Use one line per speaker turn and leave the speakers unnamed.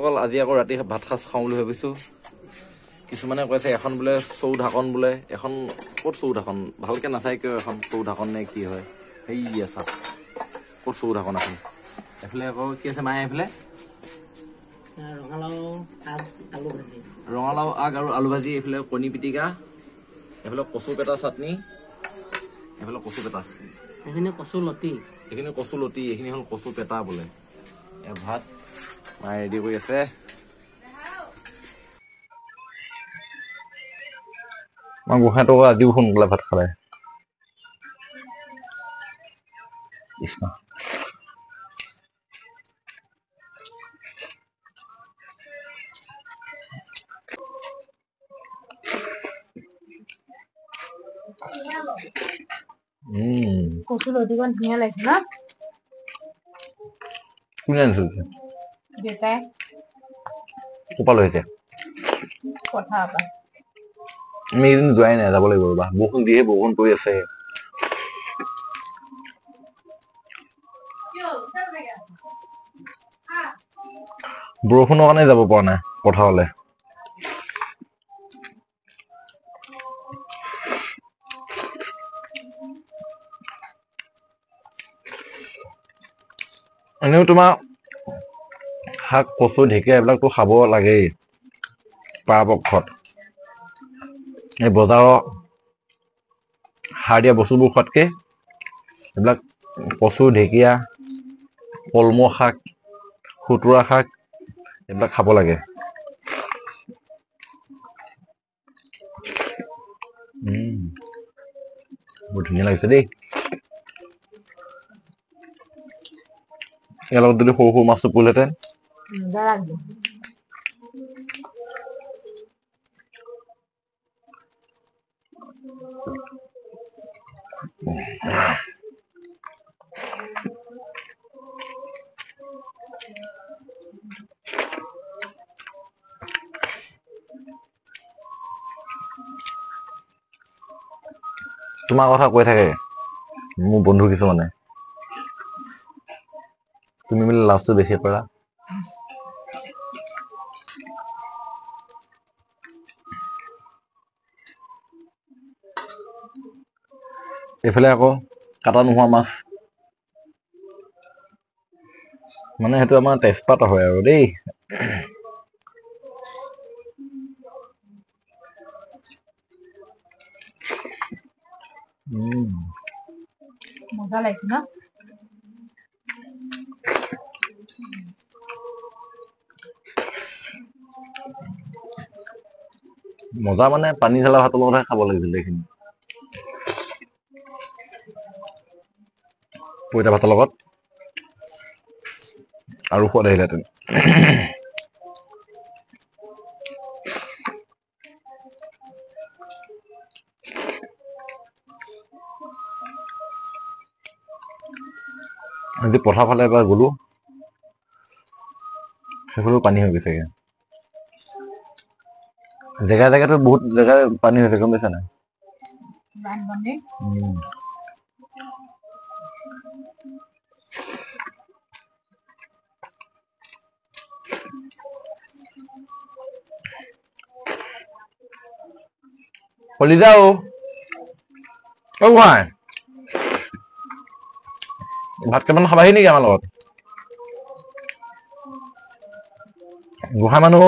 দৰ্শকসকল আজি আকৌ ৰাতি ভাত সাজ খাওঁ বুলি ভাবিছোঁ। কিছুমানে কৈছে এখন বোলে চৌ ঢাকন বোলে, এখন ক'ত চৌ ঢাকন ভালকৈ নাচাই কিয়, এখন চৌ ঢাকন নে কি হয়, সেই চাওক ক'ত চৌ ঢাকন এখন। এইফালে আকৌ কি আছে মায়ে, এইফালে ৰঙালাও আগ আৰু আলু ভাজি, এইফালে কণী পিটিকা, এইফালে কচু পেটা চাটনি, এইফালে কচু পেটা, এইখিনি কচু লতি, এইখিনি হ'ল কচু পেটা বোলে। ভাত মায়ে ৰেডি কৰি আছে। মই গোসাঁইটো আজিও সোনকালে ভাত খালে। কৃষ্ণ
কচু লতিকন ধুনীয়া লাগিছে ন?
কোনে আনিছিল?
দেউতাই।
ক'পা লৈ আহিছে?
পথাৰৰ পৰা।
আমি এইদিন যোৱাই নাই, যাব লাগিব ৰ'বা। বৰষুণ দিয়ে, বৰষুণ পৰি আছে। বৰষুণৰ কাৰণে যাব পৰা নাই পথাৰলৈ। এনেও তোমাৰ শাক, কচু, ঢেকীয়া এইবিলাকতো খাব লাগেই পৰাপক্ষত। এই বজাৰৰ সাৰ দিয়া বস্তুবোৰ খোৱাতকে এইবিলাক কচু, ঢেকীয়া, কলমৌ শাক, খুতুৰা শাক এইবিলাক খাব লাগে। বৰ ধুনীয়া লাগিছে দেই। ইয়াৰ লগত যদি সৰু মাছটো পৰিলহেঁতেন। তোমাৰ কথা কৈ থাকে মোৰ বন্ধু কিছুমানে, তুমি বোলে লাজটো বেছি কৰা। এইফালে আকৌ কাটা নোহোৱা মাছ, মানে সেইটো আমাৰ তেজপাত হয় আৰু দেই।
মজা লাগিছে ন?
মজা মানে পানী ঢালা ভাতৰ লগতহে খাব লাগিছিল এইখিনি। পইতা ভাতৰ লগত আৰু সোৱাদ আহিলেহেঁতেন। আজি পথাৰ ফালে এবাৰ গ'লো, সেইফালেও পানী হৈ গৈছেগে। জেগাই জেগাতো বহুত জেগাই পানী হৈছে, গম পাইছা নাই? কলিজা অ' গোহাঁই, ভাত কেইটামান খাবাহি নেকি আমাৰ লগত? গোঁসাই মানুহ